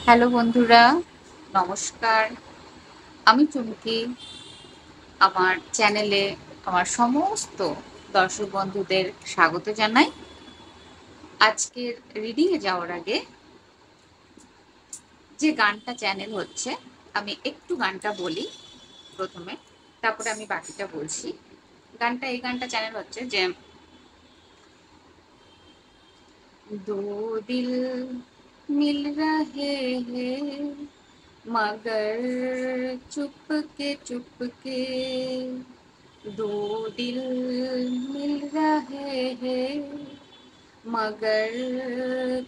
Hello বন্ধুরা, নমস্কার। আমি চুমকি। আমার চ্যানেলে আমার সমস্ত দর্শক বন্ধুদের স্বাগত জানাই। আজকের রিডিংয়ে যাওয়ার আগে যে গানটা চ্যানেল হচ্ছে, আমি একটু গানটা বলি প্রথমে, তারপরে আমি বাকিটা বলছি। এই গানটা চ্যানেল হচ্ছে যে দো দিল মিল রহে हैं मगर चुपके दो दिल मिल रहे हैं मगर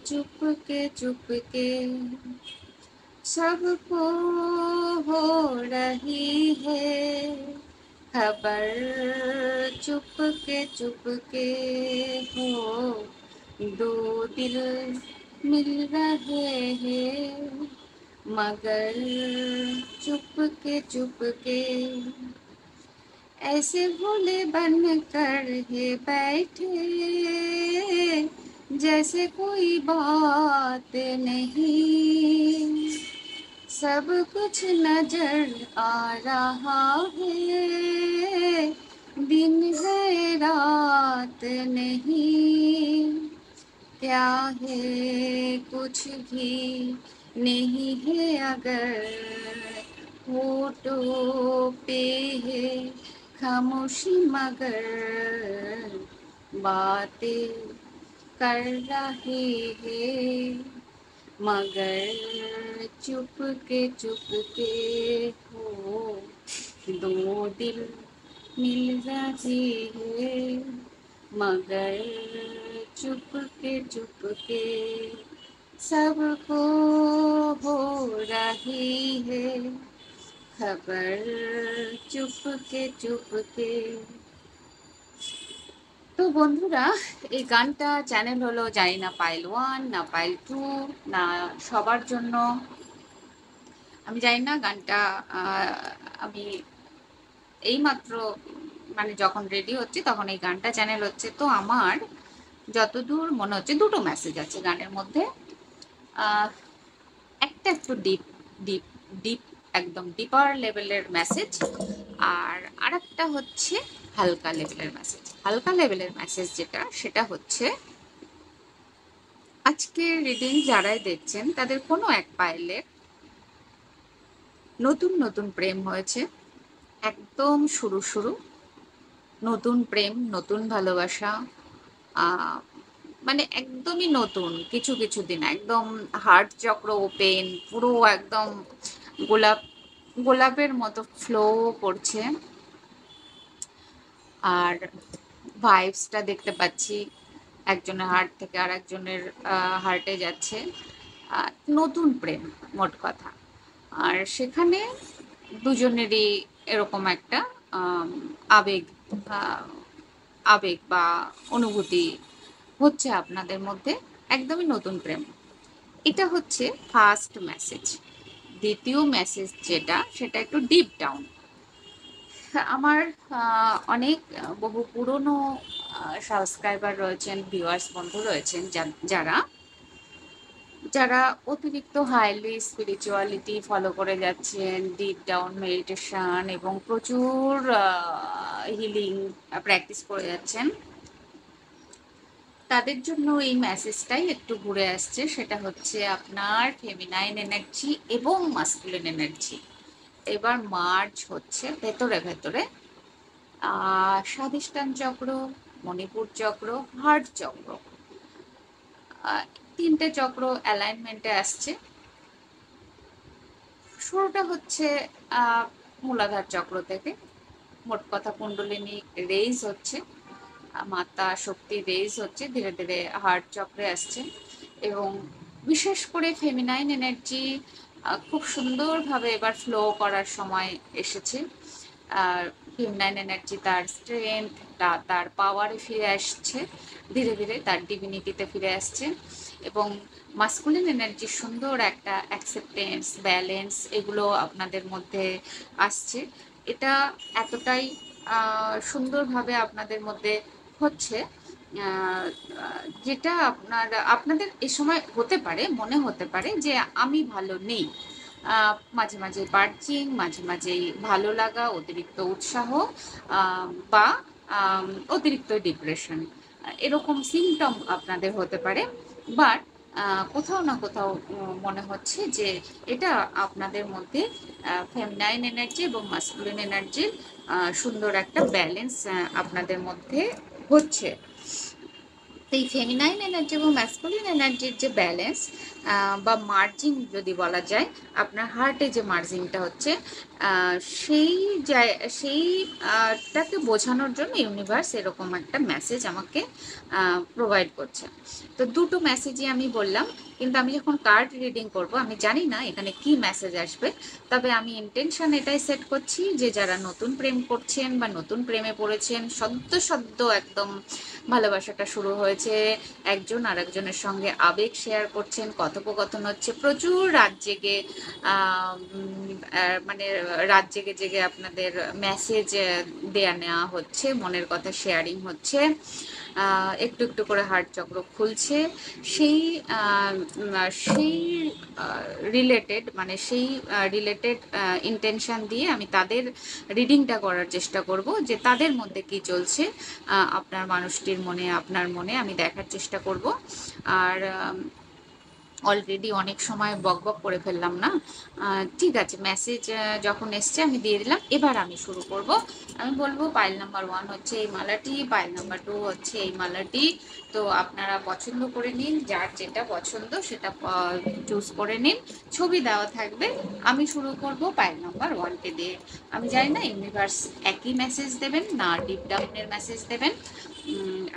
चुपके सबको हो रही है खबर चुपके हो दो दिल मिल रहे हैं मगर चुपके ऐसे भोले बन कर ये बैठे जैसे कोई बात नहीं सब कुछ नजर आ रहा है दिन है रात नहीं क्या है कुछ भी नहीं है अगर होठों पे है खामोशी मगर बातें कर रहे हैं मगर चुपके हो दो दिल मिल रहे हैं मगर चुपके सबको हो रही है खबर चुपके। তো বন্ধুরা, এই গানটা চ্যানেল হলো জানি না পাইল 1 না পাইল 2 না সবার জন্য আমি জানি না। গানটা আমি এইমাত্র মানে যখন রেডি হচ্ছে তখন এই গানটা চ্যানেল হচ্ছে। তো আমার যতদূর মনে হচ্ছে দুটো মেসেজ আছে গানের মধ্যে। একটা একটু ডিপ ডিপ ডিপ একদম ডিপার লেভেলের মেসেজ, আর আরেকটা হচ্ছে হালকা লেভেলের মেসেজ। হালকা লেভেলের মেসেজ যেটা, সেটা হচ্ছে আজকের রিডিং যারাই দেখছেন তাদের কোনো এক পাইলে নতুন নতুন প্রেম হয়েছে, একদম শুরু নতুন প্রেম, নতুন ভালোবাসা, মানে একদমই নতুন। কিছু দিন একদম হার্ট চক্র ওপেন, পুরো একদম গোলাপ গোলাপের মতো ফ্লো করছে। আর ভাইবসটা দেখতে পাচ্ছি একজনের হার্ট থেকে আর একজনের হার্টে যাচ্ছে। নতুন প্রেম মোট কথা। আর সেখানে দুজনেরই এরকম একটা আবেগ আবেগ বা অনুভূতি হচ্ছে আপনাদের মধ্যে, একদমই নতুন প্রেম। এটা হচ্ছে ফার্স্ট মেসেজ। দ্বিতীয় মেসেজ যেটা, সেটা একটু ডিপ ডাউন। আমার অনেক বহু পুরনো সাবস্ক্রাইবার রয়েছেন, ভিউয়ার্স বন্ধু রয়েছেন, যারা যারা অতিরিক্ত হাইলি স্পিরিচুয়ালিটি ফলো করে যাচ্ছেন, ডিপ ডাউন মেডিটেশন এবং প্রচুর হিলিং প্র্যাকটিস করে যাচ্ছেন, তাদের জন্য এই মেসেজটাই একটু ঘুরে আসছে। সেটা হচ্ছে আপনার ফেমিনাইন এনার্জি এবং মাস্কুলিন এনার্জি এবার মার্জ হচ্ছে ভেতরে ভেতরে। স্বাধিষ্ঠান চক্র, মণিপুর চক্র, হার্ট চক্র, তিনটে চক্র অ্যালাইনমেন্টে আসছে। শুরুটা হচ্ছে মূলাধার চক্র থেকে। মোট কথা কুণ্ডলিনী রেইজ হচ্ছে, মাতা শক্তি রেইজ হচ্ছে, ধীরে ধীরে হার্ট চক্রে আসছে। এবং বিশেষ করে ফেমিনাইন এনার্জি খুব সুন্দরভাবে এবার ফ্লো করার সময় এসেছে। ফেমিনাইন এনার্জি তার স্ট্রেংথ, তার পাওয়ারে ফিরে আসছে, ধীরে ধীরে তার ডিভিনিটিতে ফিরে আসছে। এবং মাস্কুলিন এনার্জির সুন্দর একটা অ্যাকসেপ্টেন্স, ব্যালেন্স, এগুলো আপনাদের মধ্যে আসছে। এটা এতটাই সুন্দরভাবে আপনাদের মধ্যে হচ্ছে আহ, যেটা আপনাদের এ সময় হতে পারে, মনে হতে পারে যে আমি ভালো নেই। মাঝে মাঝে বার্চিং, মাঝে মাঝেই ভালো লাগা, অতিরিক্ত উৎসাহ, বা অতিরিক্ত ডিপ্রেশন, এরকম সিমটম আপনাদের হতে পারে। বাট কোথাও না কোথাও মনে হচ্ছে যে এটা আপনাদের মধ্যে ফেমিনাইন এনার্জি এবং মাস্কুলিন এনার্জির সুন্দর একটা ব্যালেন্স আপনাদের মধ্যে হচ্ছে। এই ফেমিনাইন এনার্জি এবং ম্যাসকুলিন এনার্জির যে ব্যালেন্স বা মার্জিং যদি বলা যায়, আপনার হার্টে যে মার্জিংটা হচ্ছে, সেই সেইটাকে বোঝানোর জন্য ইউনিভার্স এরকম একটা মেসেজ আমাকে প্রোভাইড করছে। তো দুটো মেসেজই আমি বললাম, কিন্তু আমি যখন কার্ড রিডিং করব আমি জানি না এখানে কি মেসেজ আসবে। তবে আমি ইন্টেনশন এটাই সেট করছি যে যারা নতুন প্রেম করছেন বা নতুন প্রেমে পড়েছেন, সদ্য সদ্য একদম ভালোবাসাটা শুরু হয়েছে, একজন আরেকজনের সঙ্গে আবেগ শেয়ার করছেন, কথোপকথন হচ্ছে, প্রচুর রাত জেগে মানে রাত জেগে জেগে আপনাদের মেসেজ দেয়া নেওয়া হচ্ছে, মনের কথা শেয়ারিং হচ্ছে, একটু একটু করে হার্ট চক্র খুলছে। সেই সেই রিলেটেড, মানে সেই রিলেটেড ইন্টেনশন দিয়ে আমি তাদের রিডিংটা করার চেষ্টা করব যে তাদের মধ্যে কি চলছে আপনার মানুষটির মনে, আপনার মনে আমি দেখার চেষ্টা করব। আর অলরেডি অনেক সময় বকবক করে ফেললাম না? ঠিক আছে, মেসেজ যখন এসছে আমি দিয়ে দিলাম। এবার আমি শুরু করব। আমি বলবো পাইল নাম্বার 1 হচ্ছে এই মালাটি, পাইল নাম্বার 2 হচ্ছে এই মালাটি। তো আপনারা পছন্দ করে নিন, যার যেটা পছন্দ সেটা চুজ করে নিন, ছবি দেওয়া থাকবে। আমি শুরু করব পাইল নাম্বার 1কে দিয়ে। আমি জানি না ইউনিভার্স একই মেসেজ দেবেন না ডিপ ডাউনের মেসেজ দেবেন,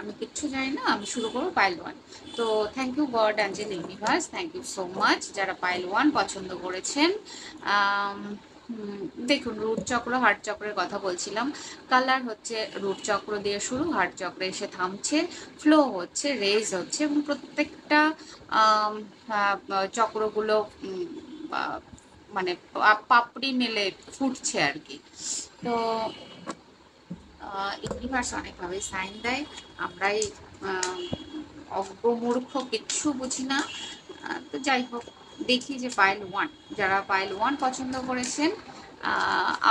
আমি কিচ্ছু জানি না। আমি শুরু করবো পাইল 1। তো thank you God angel universe, thank you so much যারা পাইল 1 পছন্দ করেছেন। দেখুন, রুট চক্র হার্ট চক্রের কথা বলছিলাম। কালার হচ্ছে রুট চক্র দিয়ে শুরু, হার্ট চক্রে এসে থামছে, ফ্লো হচ্ছে, রেজ হচ্ছে, এবং প্রত্যেকটা চক্রগুলো মানে পাপড়ি মেলে ফুটছে আর কি। তো ইউনিভার্স অনেকভাবে সাইন দেয়, আমরাই অজ্ঞমূর্খ, কিচ্ছু বুঝি না। তো যাই হোক, দেখি যে পাইল 1, যারা পাইল 1 পছন্দ করেছেন,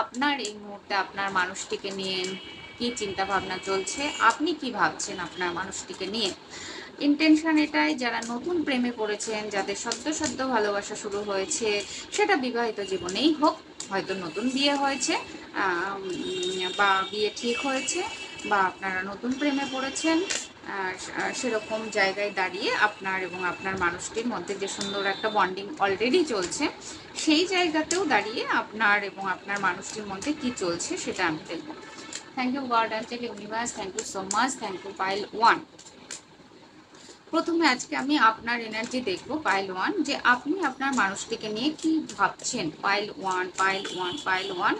আপনার এই মুহূর্তে আপনার মানুষটিকে নিয়ে কি চিন্তা ভাবনা চলছে, আপনি কি ভাবছেন আপনার মানুষটিকে নিয়ে। ইন্টেনশন এটাই, যারা নতুন প্রেমে পড়েছেন, যাদের সদ্য সদ্য ভালোবাসা শুরু হয়েছে, সেটা বিবাহিত জীবনেই হোক, হয়তো নতুন বিয়ে হয়েছে বা বিয়ে ঠিক হয়েছে, বা আপনারা নতুন প্রেমে পড়েছেন, সেরকম জায়গায় দাঁড়িয়ে আপনার এবং আপনার মানুষটির মধ্যে যে সুন্দর একটা বন্ডিং অলরেডি চলছে, সেই জায়গাতেও দাঁড়িয়ে আপনার এবং আপনার মানুষটির মধ্যে কি চলছে সেটা আমি দেখব। Thank you God angel universe, thank you so much, thank you pile 1। প্রথমে আজকে আমি আপনার এনার্জি দেখব পাইল 1, যে আপনি আপনার মানুষটিকে নিয়ে কি ভাবছেন। পাইল 1, পাইল 1, পাইল 1,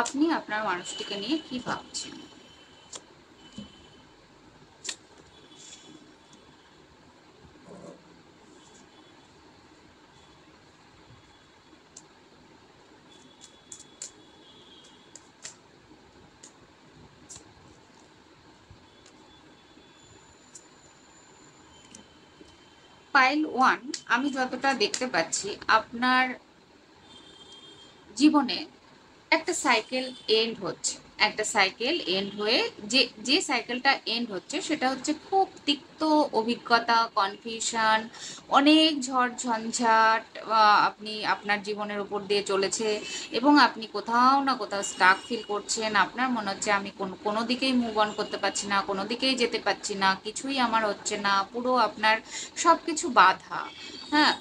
আপনি আপনার মানুষটিকে নিয়ে কি ভাবছেন। পাইল 1, আমি যতটা দেখতে পাচ্ছি আপনার জীবনে একটা সাইকেল এন্ড হচ্ছে, একটা সাইকেল এন্ড হয়ে যে যে সাইকেলটা এন্ড হচ্ছে সেটা হচ্ছে খুব তিক্ত অভিজ্ঞতা, কনফিউশন, অনেক ঝড় ঝঞ্ঝাট আপনি আপনার জীবনের উপর দিয়ে চলেছে, এবং আপনি কোথাও না কোথাও স্টাক ফিল করছেন। আপনার মনে হচ্ছে আমি কোনো দিকেই মুভ অন করতে পারছি না, কোনো দিকেই যেতে পারছি না, কিছুই আমার হচ্ছে না, পুরো আপনার সব কিছু বাধা। হ্যাঁ,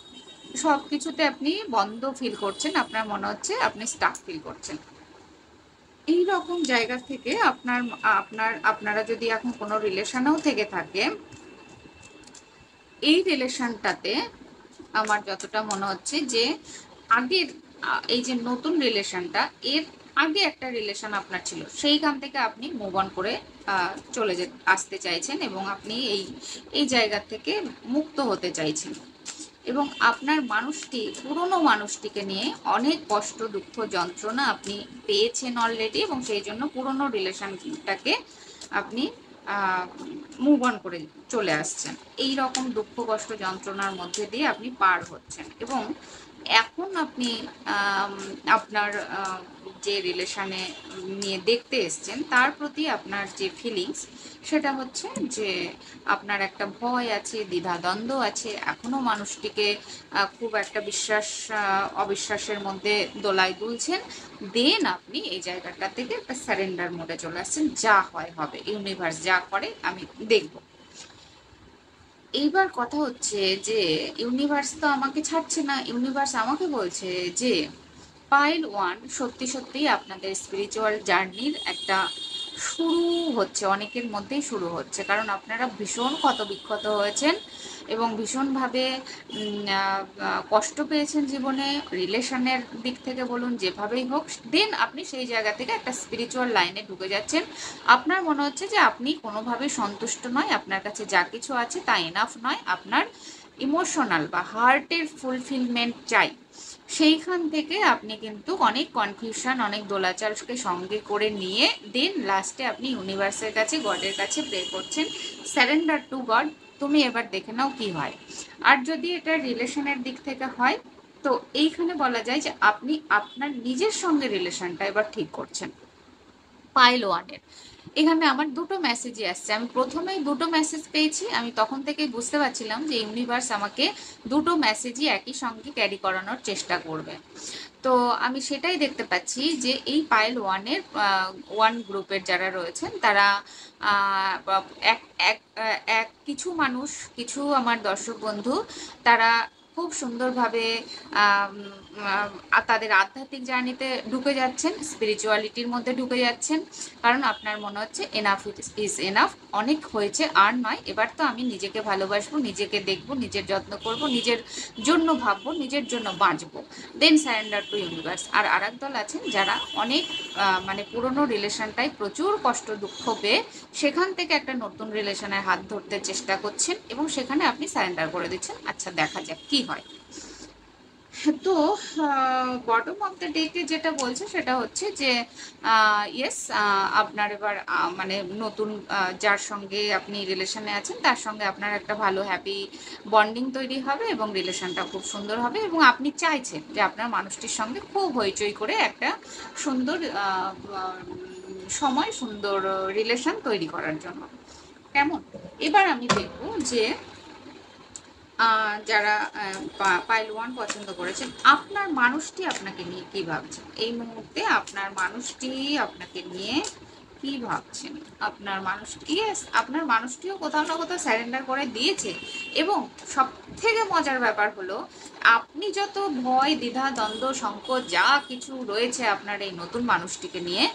সব কিছুতে আপনি বন্ধ ফিল করছেন, আপনার মনে হচ্ছে আপনি স্টাক ফিল করছেন। এই রকম জায়গা থেকে আপনারা যদি এখন কোনো রিলেশনেও থেকে থাকে, এই রিলেশনটাতে আমার যতটা মনে হচ্ছে যে আগের এই যে নতুন রিলেশনটা, এর আগে একটা রিলেশন আপনার ছিল, সেইখান থেকে আপনি মুভ অন করে চলে আসতে চাইছেন, এবং আপনি এই জায়গা থেকে মুক্ত হতে চাইছেন। এবং আপনার মানুষটি, পুরনো মানুষটিকে নিয়ে অনেক কষ্ট, দুঃখ, যন্ত্রণা আপনি পেয়েছেন অলরেডি, এবং সেই জন্য পুরনো রিলেশনটাকে আপনি মুভ অন করে চলে আসছেন। এই রকম দুঃখ কষ্ট যন্ত্রণার মধ্যে দিয়ে আপনি পার হচ্ছেন, এবং এখন আপনি আপনার যে রিলেশনে নিয়ে দেখতে এসছেন তার প্রতি আপনার যে ফিলিংস, সেটা হচ্ছে যে আপনার একটা ভয় আছে, দ্বিধাদ্বন্দ্ব আছে, এখনো মানুষটিকে খুব একটা বিশ্বাস অবিশ্বাসের মধ্যে দোলায় দুলছেন। দেন আপনি এই জায়গাটা থেকে একটা সারেন্ডার মোডে চলে আসছেন, যা হয় হবে, ইউনিভার্স যা করে আমি দেখব। এইবার কথা হচ্ছে যে ইউনিভার্স তো আমাকে ছাড়ছে না, ইউনিভার্স আমাকে বলছে যে পাইল ওয়ান, সত্যি সত্যি আপনাদের স্পিরিচুয়াল জার্নির একটা শুরু হচ্ছে, অনেকের মধ্যেই শুরু হচ্ছে, কারণ আপনারা ভীষণ ক্ষতবিক্ষত হয়েছেন এবং ভীষণভাবে কষ্ট পেয়েছেন জীবনে, রিলেশনের দিক থেকে বলুন, যেভাবেই হোক। দেন আপনি সেই জায়গা থেকে একটা স্পিরিচুয়াল লাইনে ঢুকে যাচ্ছেন। আপনার মনে হচ্ছে যে আপনি কোনোভাবেই সন্তুষ্ট নয়, আপনার কাছে যা কিছু আছে তা এনাফ নয়, আপনার ইমোশনাল বা হার্টের ফুলফিলমেন্ট চাই। সেইখান থেকে আপনি কিন্তু অনেক কনফিউশন, অনেক দোলাচলকে সঙ্গে করে নিয়ে দেন লাস্টে আপনি ইউনিভার্সের কাছে, গডের কাছে প্রে করছেন, স্যারেন্ডার টু গড, তুমি এবার দেখে নাও কি হয়। আর যদি এটা রিলেশনের দিক থেকে হয়, তো এইখানে বলা যায় যে আপনি আপনার নিজের সঙ্গে রিলেশনটা এবার ঠিক করছেন। পাইল ওয়ানের এখানে আমার দুটো মেসেজই আসছে, আমি প্রথমেই দুটো মেসেজ পেয়েছি, আমি তখন থেকেই বুঝতে পারছিলাম যে ইউনিভার্স আমাকে দুটো মেসেজই একই সঙ্গে ক্যারি করানোর চেষ্টা করবে। তো আমি সেটাই দেখতে পাচ্ছি যে এই পাইল ওয়ানের ওয়ান গ্রুপের যারা রয়েছেন তারা এক এক এক কিছু মানুষ, কিছু আমার দর্শক বন্ধু, তারা খুব সুন্দরভাবে তাদের আধ্যাত্মিক জার্নিতে ঢুকে যাচ্ছেন, স্পিরিচুয়ালিটির মধ্যে ঢুকে যাচ্ছেন, কারণ আপনার মনে হচ্ছে এনাফ ইজ এনাফ, অনেক হয়েছে আর নয়, এবার তো আমি নিজেকে ভালোবাসবো, নিজেকে দেখবো, নিজের যত্ন করব, নিজের জন্য ভাববো, নিজের জন্য বাঁচবো, দেন সারেন্ডার টু ইউনিভার্স। আর আরেক দল আছেন যারা অনেক মানে পুরনো রিলেশনটাই প্রচুর কষ্ট দুঃখ পেয়ে সেখান থেকে একটা নতুন রিলেশনের হাত ধরতে চেষ্টা করছেন, এবং সেখানে আপনি সারেন্ডার করে দিচ্ছেন, আচ্ছা দেখা যাক কি হয়। তো বটম অফ দ্য ডেকে যেটা বলছে সেটা হচ্ছে যে ইয়েস, আপনার এবার মানে নতুন যার সঙ্গে আপনি রিলেশনে আছেন তার সঙ্গে আপনার একটা ভালো হ্যাপি বন্ডিং তৈরি হবে এবং রিলেশনটা খুব সুন্দর হবে, এবং আপনি চাইছেন যে আপনার মানুষটির সঙ্গে খুব হইচই করে একটা সুন্দর সময়, সুন্দর রিলেশন তৈরি করার জন্য। কেমন? এবার আমি দেখবো যে যারা পাইল ওয়ান পছন্দ করেছেন, আপনার মানুষটি আপনাকে নিয়ে কি ভাবছেন এই মুহূর্তে, আপনার মানুষটি আপনাকে নিয়ে কি ভাবছেন। আপনার মানুষটিও কোথাও না কোথাও স্যারেন্ডার করে দিয়েছে, এবং সব থেকে মজার ব্যাপার হলো আপনি যত ভয়, দ্বিধা, দ্বন্দ্ব, সংকোচ যা কিছু রয়েছে আপনার এই নতুন মানুষটিকে নিয়ে,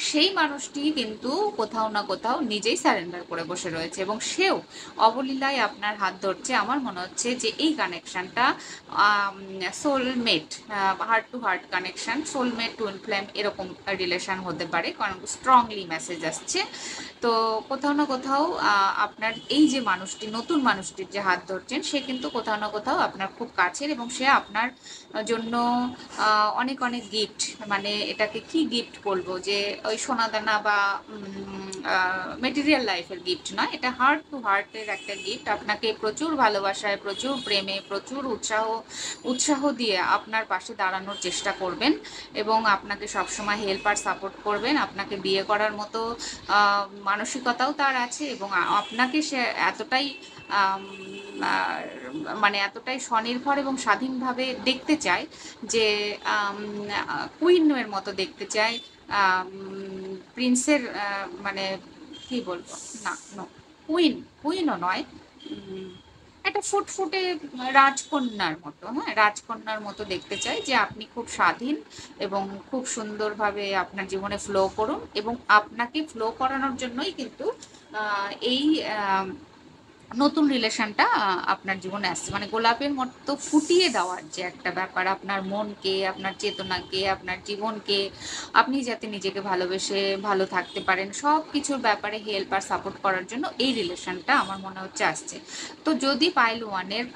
সেই মানুষটি কিন্তু কোথাও না কোথাও নিজেই স্যারেন্ডার করে বসে রয়েছে, এবং সেও অবলীলায় আপনার হাত ধরছে। আমার মনে হচ্ছে যে এই কানেকশনটা soulmate, heart to heart connection, soulmate twin flame এরকম রিলেশন হতে পারে, কারণ স্ট্রংলি মেসেজ আসছে। তো কোথাও না কোথাও আপনার এই যে মানুষটি, নতুন মানুষটির যে হাত ধরছেন, সে কিন্তু কোথাও না কোথাও আপনার খুব কাছের, এবং সে আপনার জন্য অনেক অনেক গিফট, মানে এটাকে কি গিফট বলবো, যে ওই সোনাদানা বা মেটেরিয়াল লাইফের গিফট নয়, এটা হার্ট টু হার্টের একটা গিফট। আপনাকে প্রচুর ভালোবাসায়, প্রচুর প্রেমে, প্রচুর উৎসাহ দিয়ে আপনার পাশে দাঁড়ানোর চেষ্টা করবেন, এবং আপনাকে সবসময় হেল্প আর সাপোর্ট করবেন। আপনাকে বিয়ে করার মতো মানসিকতাও তার আছে, এবং আপনাকে সে এতটাই মানে এতটাই স্বনির্ভর এবং স্বাধীনভাবে দেখতে চায় যে কুইনের মতো দেখতে চায়, প্রিন্সের মানে কি বলবো, না নো, কুইনও নয়, একটা ফুটফুটে রাজকন্যার মতো, হ্যাঁ রাজকন্যার মতো দেখতে চাই, যে আপনি খুব স্বাধীন এবং খুব সুন্দরভাবে আপনার জীবনে ফ্লো করুন, এবং আপনাকে ফ্লো করানোর জন্যই কিন্তু এই নতুন রিলেশনটা আপনার জীবনে আসছে, মানে গোলাপের মতো ফুটিয়ে দেওয়ার যে একটা ব্যাপার, আপনার মনকে, আপনার চেতনাকে, আপনার জীবনকে, আপনি যাতে নিজেকে ভালোবেসে ভালো থাকতে পারেন, সব কিছুর ব্যাপারে হেল্প আর সাপোর্ট করার জন্য এই রিলেশনটা আমার মনে হচ্ছে আসছে। তো যদি পাইল ওয়ানের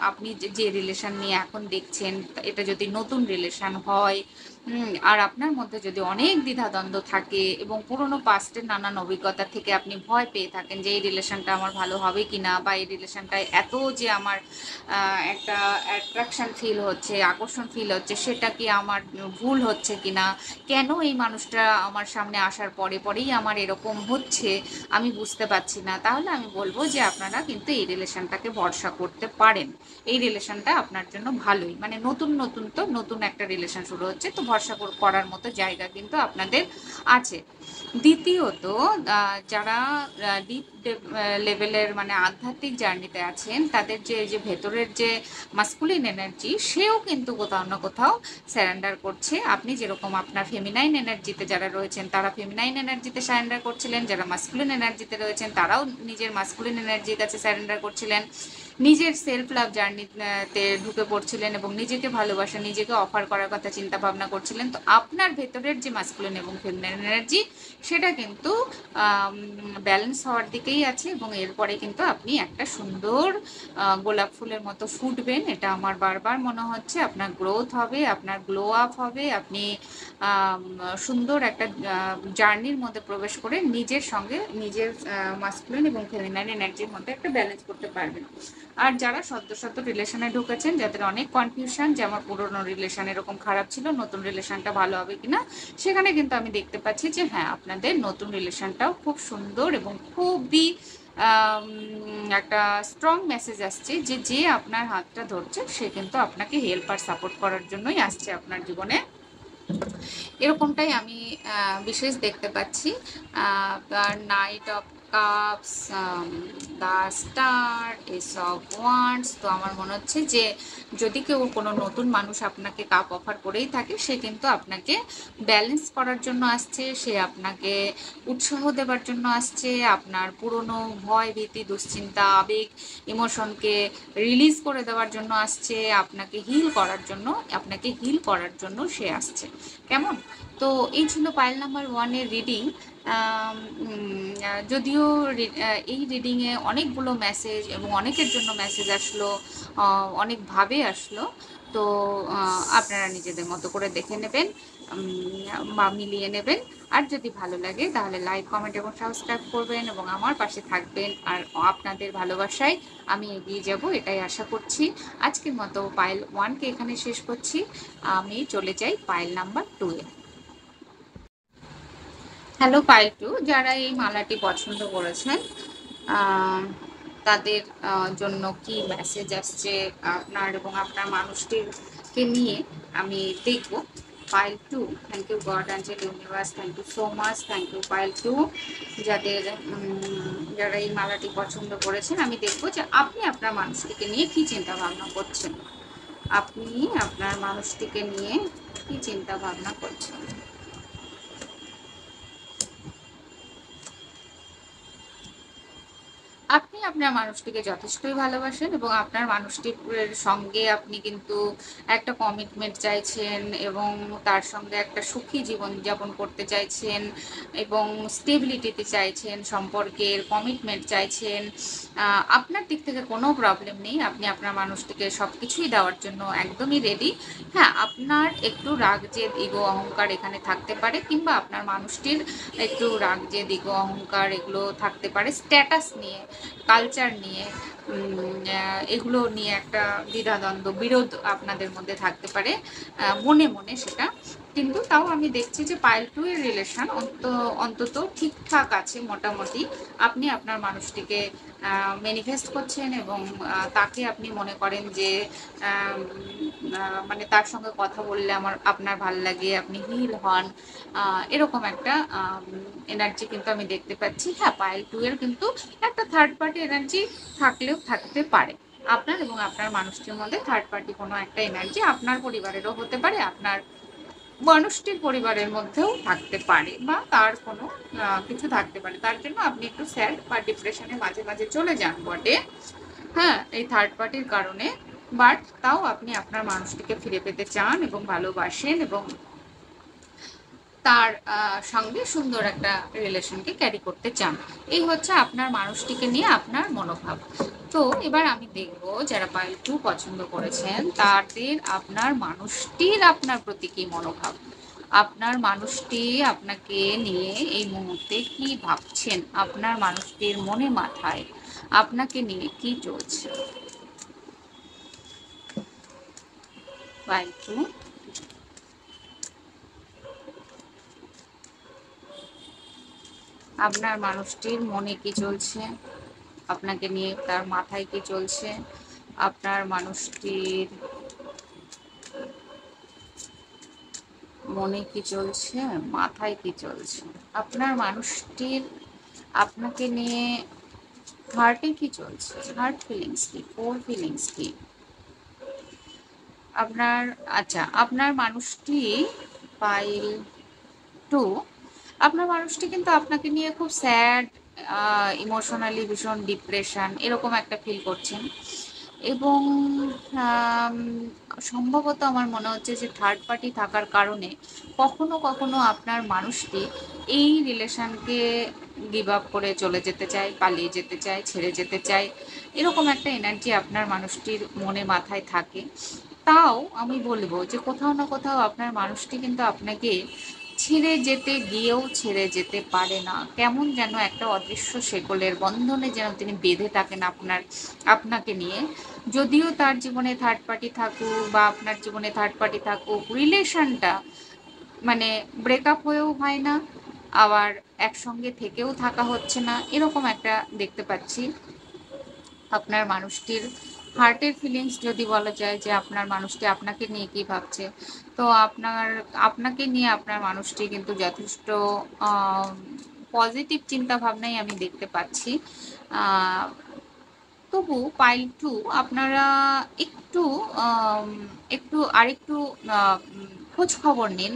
আপনি যে রিলেশন নিয়ে এখন দেখছেন, এটা যদি নতুন রিলেশন হয়, আর আপনার মধ্যে যদি অনেক দ্বিধাদ্বন্দ্ব থাকে এবং পুরনো পাস্টের নানান অভিজ্ঞতা থেকে আপনি ভয় পেয়ে থাকেন যে এই রিলেশনটা আমার ভালো হবে কিনা, বা এই রিলেশনটায় এত যে আমার একটা অ্যাট্রাকশন ফিল হচ্ছে, আকর্ষণ ফিল হচ্ছে, সেটা কি আমার ভুল হচ্ছে কিনা, কেন এই মানুষটা আমার সামনে আসার পরে পরেই আমার এরকম হচ্ছে, আমি বুঝতে পারছি না, তাহলে আমি বলবো যে আপনারা কিন্তু এই রিলেশনটাকে ভরসা করতে পারেন। এই রিলেশনটা আপনার জন্য ভালোই, মানে নতুন নতুন তো নতুন একটা রিলেশন শুরু হচ্ছে, তো ভরসা করার মতো জায়গা কিন্তু আপনাদের আছে। দ্বিতীয়ত, যারা ডিপ লেভেলের মানে আধ্যাত্মিক জার্নিতে আছেন, তাদের যে যে ভেতরের যে মাস্কুলিন এনার্জি, সেও কিন্তু কোথাও না কোথাও স্যারেন্ডার করছে। আপনি যেরকম আপনার ফেমিনাইন এনার্জিতে যারা রয়েছেন তারা ফেমিনাইন এনার্জিতে স্যারেন্ডার করছিলেন, যারা মাস্কুলিন এনার্জিতে রয়েছেন তারাও নিজের মাস্কুলিন এনার্জির কাছে স্যারেন্ডার করছিলেন, নিজের সেলফ লাভ জার্নিতে ঢুকে পড়ছিলেন এবং নিজেকে ভালোবাসা, নিজেকে অফার করার কথা চিন্তা ভাবনা করছিলেন। তো আপনার ভেতরের যে মাস্কুলিন এবং ফেমিনাইন এনার্জি, সেটা কিন্তু ব্যালেন্স হওয়ার দিকেই আছে, এবং এরপরে কিন্তু আপনি একটা সুন্দর গোলাপ ফুলের মতো ফুটবেন, এটা আমার বারবার মনে হচ্ছে। আপনার গ্রোথ হবে, আপনার গ্লো আপ হবে, আপনি সুন্দর একটা জার্নির মধ্যে প্রবেশ করে নিজের সঙ্গে নিজের মাস্কুলিন এবং ফেমিনাইন এনার্জির মধ্যে একটা ব্যালেন্স করতে পারবেন। আর যারা সদ্য সদ্য রিলেশনে ঢুকেছেন, যাদের অনেক কনফিউশন যে আমার পুরনো রিলেশন এরকম খারাপ ছিল, নতুন রিলেশনটা ভালো হবে কিনা, সেখানে কিন্তু আমি দেখতে পাচ্ছি যে হ্যাঁ, আপনাদের নতুন রিলেশনটাও খুব সুন্দর এবং খুবই একটা স্ট্রং মেসেজ আসছে যে যে আপনার হাতটা ধরছে সে কিন্তু আপনাকে হেল্প আর সাপোর্ট করার জন্যই আসছে আপনার জীবনে। এরকমটাই আমি বিশেষ দেখতে পাচ্ছি। Night of cups, the star, S of wands. তো আমার মনে হচ্ছে যে যদি কেউ কোনো নতুন মানুষ আপনাকে কাপ অফার করেই থাকে, সে কিন্তু আপনাকে ব্যালেন্স করার জন্য আসছে, সে আপনাকে উৎসাহ দেওয়ার জন্য আসছে, আপনার পুরনো ভয়, ভীতি, দুশ্চিন্তা, আবেগ, ইমোশনকে রিলিজ করে দেওয়ার জন্য আসছে, আপনাকে হিল করার জন্য সে আসছে। কেমন? তো এই ছিল পাইল নাম্বার 1-এর রিডিং। যদিও এই রিডিংয়ে অনেকগুলো মেসেজ এবং অনেকের জন্য মেসেজ আসলো, অনেকভাবে আসলো, তো আপনারা নিজেদের মতো করে দেখে নেবেন বা মিলিয়ে নেবেন। আর যদি ভালো লাগে তাহলে লাইক, কমেন্ট এবং সাবস্ক্রাইব করবেন এবং আমার পাশে থাকবেন। আর আপনাদের ভালোবাসায় আমি এগিয়ে যাব, এটাই আশা করছি। আজকের মতো পাইল 1কে এখানে শেষ করছি, আমি চলে যাই পাইল নাম্বার 2-এ। হ্যালো পাইল 2, যারা এই মালাটি পছন্দ করেছেন তাদের জন্য কি মেসেজ আসছে আপনার এবং আপনার মানুষটিকে নিয়ে, আমি দেখব। Pile 2, thank you God angel universe, thank you so much, thank you pile 2। যারা এই মালাটি পছন্দ করেছেন, আমি দেখবো যে আপনি আপনার মানুষটিকে নিয়ে কি চিন্তা ভাবনা করছেন। আপনি আপনার মানুষটিকে নিয়ে কি চিন্তা ভাবনা করছেন। আপনি আপনার মানুষটিকে যথেষ্টই ভালোবাসেন এবং আপনার মানুষটির সঙ্গে আপনি কিন্তু একটা কমিটমেন্ট চাইছেন এবং তার সঙ্গে একটা সুখী জীবনযাপন করতে চাইছেন এবং স্টেবিলিটিতে চাইছেন, সম্পর্কের কমিটমেন্ট চাইছেন। আপনার দিক থেকে কোনো প্রবলেম নেই, আপনি আপনার মানুষটিকে সব কিছুই দেওয়ার জন্য একদমই রেডি। হ্যাঁ, আপনার একটু রাগ, জেদ, ইগো, অহংকার এখানে থাকতে পারে, কিংবা আপনার মানুষটির একটু রাগ, জেদ, ইগো, অহংকার এগুলো থাকতে পারে, স্ট্যাটাস নিয়ে, কালচার নিয়ে, এগুলো নিয়ে একটা দ্বিধাদ্বন্দ্ব, বিরোধ আপনাদের মধ্যে থাকতে পারে মনে মনে সেটা। কিন্তু তাও আমি দেখছি যে পাইল 2-এর রিলেশন অন্তত ঠিকঠাক আছে মোটামুটি। আপনি আপনার মানুষটিকে ম্যানিফেস্ট করছেন এবং তাকে আপনি মনে করেন যে মানে তার সঙ্গে কথা বললে আপনার ভাল লাগে, আপনি হিল হন, এরকম একটা এনার্জি কিন্তু আমি দেখতে পাচ্ছি। হ্যাঁ, পাইল 2-এর কিন্তু একটা থার্ড পার্টি এনার্জি থাকলেও থাকতে পারে। আপনার এবং আপনার মানুষটির মধ্যে থার্ড পার্টি কোনো একটা এনার্জি আপনার পরিবারেরও হতে পারে, আপনার মানুষটির পরিবারের মধ্যেও থাকতে পারে, বা তার কোনো কিছু থাকতে পারে। তার জন্য আপনি একটু স্যাড বা ডিপ্রেশনে মাঝে মাঝে চলে যান বটে, হ্যাঁ, এই থার্ড পার্টির কারণে। বাট তাও আপনি আপনার মানুষটিকে ফিরে পেতে চান এবং ভালোবাসেন এবং তার সঙ্গে সুন্দর একটা রিলেশনকে ক্যারি করতে চান। এই হচ্ছে আপনার মানুষটিকে নিয়ে আপনার মনোভাব। তো এবার আমি দেখব যারা পাইল 2 পছন্দ করেছেন তাদের আপনার মানুষটির আপনার প্রতি কি মনোভাব, আপনার মানুষটি আপনাকে নিয়ে এই মুহূর্তে কি ভাবছেন, আপনার মানুষটির মনে মাথায় আপনাকে নিয়ে কি চলছে। পাইল 2, আপনার মানুষটির মনে কি চলছে, আপনাকে নিয়ে তার মাথায় কি চলছে, আপনার মানুষটির মনে কি চলছে, মাথায় কি চলছে, আপনার মানুষটির আপনাকে নিয়ে হার্টে কি চলছে, হার্ট ফিলিংস কি, কোর ফিলিংস কি আপনার। আচ্ছা, আপনার মানুষটি পাইল 2, আপনার মানুষটি কিন্তু আপনাকে নিয়ে খুব স্যাড, ইমোশনালি ভীষণ ডিপ্রেশন এরকম একটা ফিল করছেন। এবং সম্ভবত আমার মনে হচ্ছে যে থার্ড পার্টি থাকার কারণে কখনো কখনো আপনার মানুষটি এই রিলেশনকে গিভ আপ করে চলে যেতে চায়, পালিয়ে যেতে চায়, ছেড়ে যেতে চায়, এরকম একটা এনার্জি আপনার মানুষটির মনে মাথায় থাকে। তাও আমি বলবো যে কোথাও না কোথাও আপনার মানুষটি কিন্তু আপনাকে ছেড়ে যেতে গিয়েও ছেড়ে যেতে পারে না, কেমন যেন একটা অদৃশ্য শেকলের বন্ধনে যেন তিনি বেঁধে থাকেন আপনাকে নিয়ে। যদিও তার জীবনে থার্ড পার্টি থাকুক বা আপনার জীবনে থার্ড পার্টি থাকুক, রিলেশনটা মানে ব্রেকআপ হয়েও হয় না, আবার একসঙ্গে থেকেও থাকা হচ্ছে না, এরকম একটা দেখতে পাচ্ছি। আপনার মানুষটির হার্টের ফিলিংস যদি বলা যায় যে আপনার মানুষটি আপনাকে নিয়ে কি ভাবছে, তো আপনাকে নিয়ে আপনার মানুষটি কিন্তু যথেষ্ট পজিটিভ চিন্তা ভাবনাই আমি দেখতে পাচ্ছি। তবু পাইল 2 আপনারা একটু একটু আরেকটু খোঁজ খবর নিন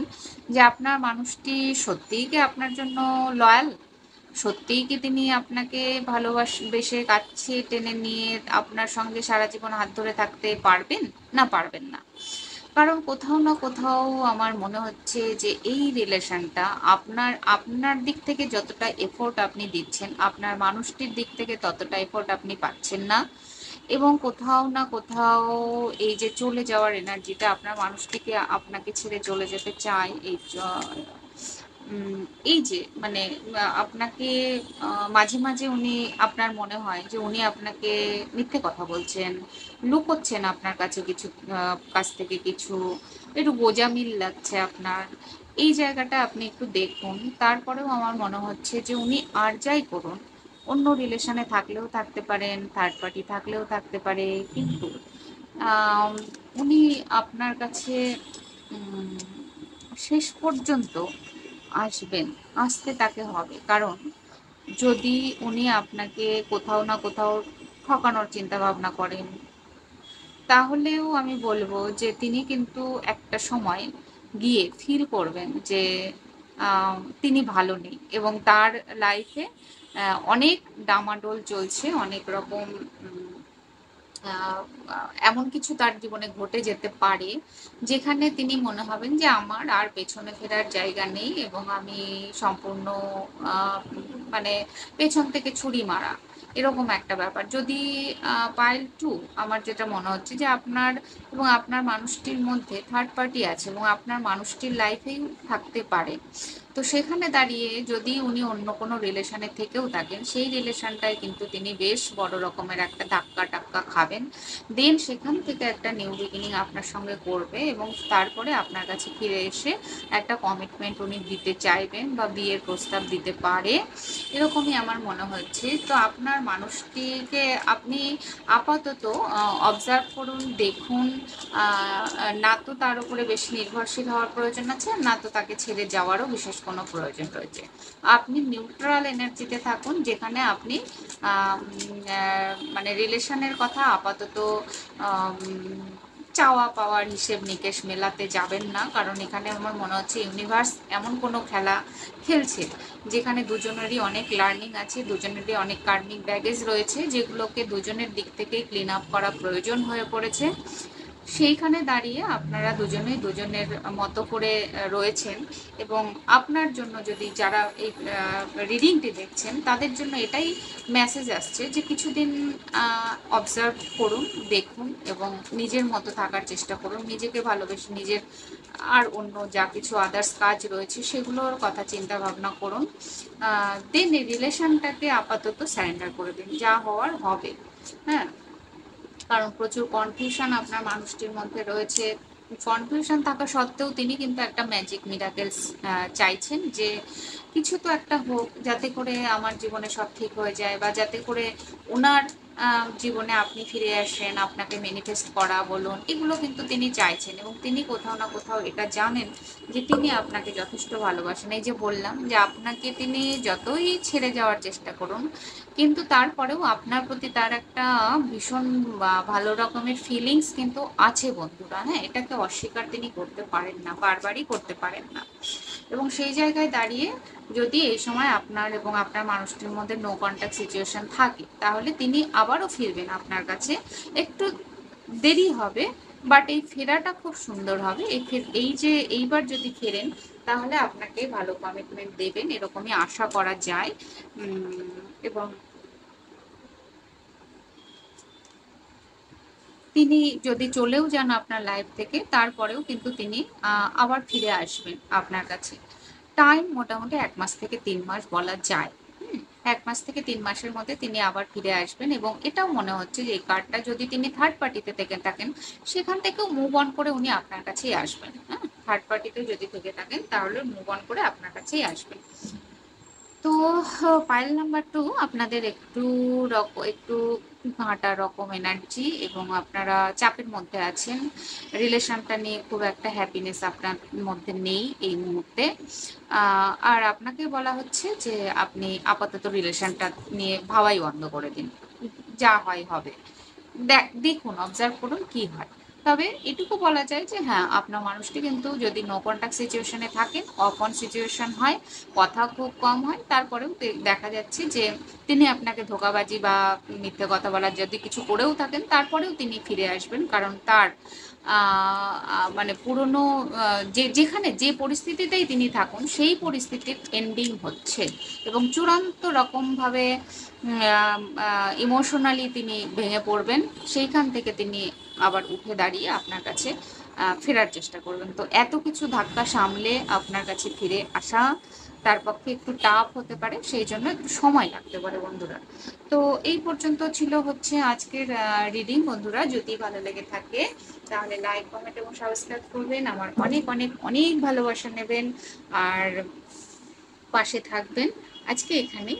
যে আপনার মানুষটি সত্যিই কি আপনার জন্য লয়াল, সত্যিই কি তিনি আপনাকে ভালোবেসে কাছে টেনে নিয়ে আপনার সঙ্গে সারা জীবন হাত ধরে থাকতে পারবেন না পারবেন না। কারণ কোথাও না কোথাও আমার মনে হচ্ছে যে এই রিলেশনটা আপনার আপনার দিক থেকে যতটা এফোর্ট আপনি দিচ্ছেন আপনার মানুষটির দিক থেকে ততটা এফোর্ট আপনি পাচ্ছেন না। এবং কোথাও না কোথাও এই যে চলে যাওয়ার এনার্জিটা, আপনার মানুষটিকে আপনাকে ছেড়ে চলে যেতে চায়, এই যে মানে আপনাকে মাঝে মাঝে উনি আপনার মনে হয় যে উনি আপনাকে মিথ্যে কথা বলছেন, লুকোচ্ছেন আপনার কাছে কিছু, কাছ থেকে কিছু, একটু গোঁজামিল লাগছে আপনার। এই জায়গাটা আপনি একটু দেখুন। তারপরেও আমার মনে হচ্ছে যে উনি আর যাই করুন, অন্য রিলেশনে থাকলেও থাকতে পারেন, থার্ড পার্টি থাকলেও থাকতে পারে, কিন্তু উনি আপনার কাছে শেষ পর্যন্ত আসবেন, আসতে তাকে হবে। কারণ যদি উনি আপনাকে কোথাও না কোথাও ঠকানোর চিন্তা ভাবনা করেন, তাহলেও আমি বলবো যে তিনি কিন্তু একটা সময় গিয়ে ফিল করবেন যে তিনি ভালো নেই এবং তার লাইফে অনেক ডামাডোল চলছে, অনেক রকম এমন কিছু তার জীবনে ঘটে যেতে পারে যেখানে তিনি মনে হবেন যে আমার আর পেছনে ফেরার জায়গা নেই এবং আমি সম্পূর্ণ মানে পেছন থেকে ছুরি মারা, এরকম একটা ব্যাপার। যদি পাইল 2 আমার যেটা মনে হচ্ছে যে আপনার এবং আপনার মানুষটির মধ্যে থার্ড পার্টি আছে এবং আপনার মানুষটির লাইফেই থাকতে পারে। তো সেখানে দাঁড়িয়ে যদি উনি অন্য কোনো রিলেশনে থেকেও থাকেন, সেই রিলেশনটায় কিন্তু তিনি বেশ বড় রকমের একটা ধাক্কা টাক্কা খাবেন। দেন সেখান থেকে একটা নিউ বিগিনিং আপনার সঙ্গে করবে এবং তারপরে আপনার কাছে ফিরে এসে একটা কমিটমেন্ট উনি দিতে চাইবেন বা বিয়ের প্রস্তাব দিতে পারে, এরকমই আমার মনে হচ্ছে। তো আপনার মানুষটিকে আপনি আপাতত অবজার্ভ করুন, দেখুন। না তো তার উপরে বেশি নির্ভরশীল হওয়ার প্রয়োজন আছে, না তো তাকে ছেড়ে যাওয়ারও বিশেষ কোনো প্রয়োজন রয়েছে। আপনি নিউট্রাল এনার্জিতে থাকুন, যেখানে আপনি মানে রিলেশনের কথা আপাতত চাওয়া পাওয়ার হিসেব নিকেশ মেলাতে যাবেন না। কারণ এখানে আমার মনে হচ্ছে ইউনিভার্স এমন কোনো খেলা খেলছে যেখানে দুজনেরই অনেক লার্নিং আছে, দুজনেরই অনেক কার্মিক ব্যাগেজ রয়েছে, যেগুলোকে দুজনের দিক থেকে ক্লিন আপ করা প্রয়োজন হয়ে পড়েছে। সেইখানে দাঁড়িয়ে আপনারা দুজনেই দুজনের মতো করে রয়েছেন, এবং আপনার জন্য যদি যারা এই রিডিংটি দেখছেন তাদের জন্য এটাই মেসেজ আসছে যে কিছুদিন অবজার্ভ করুন, দেখুন এবং নিজের মতো থাকার চেষ্টা করুন, নিজেকে ভালোবেসে নিজের আর অন্য যা কিছু আদার্স কাজ রয়েছে সেগুলোর কথা চিন্তা ভাবনা করুন। দেন এই রিলেশনটাকে আপাতত স্যারেন্ডার করে দিন, যা হওয়ার হবে। হ্যাঁ, কারণ প্রচুর কনফিউশন আপনার মানুষটির মধ্যে রয়েছে। কনফিউশন থাকা সত্ত্বেও তিনি কিন্তু একটা ম্যাজিক মিরাকেলস চাইছেন, যে কিছু তো একটা হোক যাতে করে আমার জীবনে সব ঠিক হয়ে যায়, বা যাতে করে ওনার জীবনে আপনি ফিরে আসেন, আপনাকে ম্যানিফেস্ট করা বলুন, এগুলো কিন্তু তিনি চাইছেন। এবং তিনি কোথাও না কোথাও এটা জানেন যে তিনি আপনাকে যথেষ্ট ভালোবাসেন। এই যে বললাম যে আপনাকে তিনি যতই ছেড়ে যাওয়ার চেষ্টা করুন, কিন্তু তারপরেও আপনার প্রতি তার একটা ভীষণ ভালো রকমের ফিলিংস কিন্তু আছে বন্ধুরা। হ্যাঁ, এটাকে অস্বীকার তিনি করতে পারেন না, বারবারই করতে পারেন না। এবং সেই জায়গায় দাঁড়িয়ে যদি এই সময় আপনার এবং আপনার মানুষটির মধ্যে নো কন্ট্যাক্ট সিচুয়েশন থাকে, তাহলে তিনি আবারও ফিরবেন আপনার কাছে। একটু দেরি হবে, বাট এই ফেরাটা খুব সুন্দর হবে। এই যে এইবার যদি ফেরেন, তাহলে আপনাকে ভালো কমিটমেন্ট দেবেন, এরকমই আশা করা যায়। এবং তিনি যদি চলেও যান আপনার লাইফ থেকে, তারপরেও কিন্তু তিনি আবার ফিরে আসবেন আপনার কাছে। টাইম মোটামুটি 1 মাস থেকে 3 মাস বলা যায়। 1 মাস থেকে 3 মাসের মধ্যে তিনি আবার ফিরে আসবেন, এবং এটাও মনে হচ্ছে যে এই কার্ডটা যদি তিনি থার্ড পার্টিতে থেকে থাকেন, সেখান থেকেও মুভ অন করে উনি আপনার কাছেই আসবেন। হ্যাঁ, থার্ড পার্টিতে যদি থেকে থাকেন তাহলে মুভ অন করে আপনার কাছেই আসবেন। তো পাইল নাম্বার 2 আপনাদের একটু ভাঁটা রকম এনার্জি, এবং আপনারা চাপের মধ্যে আছেন। রিলেশনটা নিয়ে খুব একটা হ্যাপিনেস আপনার মধ্যে নেই এই মুহূর্তে। আর আপনাকে বলা হচ্ছে যে আপনি আপাতত রিলেশনটা নিয়ে ভাবাই বন্ধ করে দিন, যা হয় হবে। দেখুন, অবজার্ভ করুন কি হয়। তবে এটুকু বলা যায় যে হ্যাঁ, আপনার মানুষটি কিন্তু যদি নো কন্ট্যাক্ট সিচুয়েশনে থাকেন, অফ অন সিচুয়েশন হয়, কথা খুব কম হয়, তারপরেও দেখা যাচ্ছে যে তিনি আপনাকে ধোঁকাবাজি বা মিথ্যে কথা বলার যদি কিছু করেও থাকেন, তারপরেও তিনি ফিরে আসবেন। কারণ তার মানে পুরনো যেখানে যে পরিস্থিতিতেই তিনি থাকুন, সেই পরিস্থিতির এন্ডিং হচ্ছে, এবং চূড়ান্ত রকমভাবে ইমোশনালি তিনি ভেঙে পড়বেন। সেইখান থেকে তিনি আবার উঠে দাঁড়িয়ে আপনার কাছে ফেরার চেষ্টা করবেন। তো এত কিছু ধাক্কা সামলে আপনার কাছে ফিরে আসা তার পক্ষে একটু টাফ হতে পারে, সেই জন্য একটু সময় লাগতে পারে বন্ধুরা। তো এই পর্যন্ত ছিল হচ্ছে আজকের রিডিং বন্ধুরা। যদি ভালো লেগে থাকে তাহলে লাইক, কমেন্ট এবং সাবস্ক্রাইব করবেন, আমার অনেক অনেক অনেক ভালোবাসা নেবেন, আর পাশে থাকবেন। আজকে এখানেই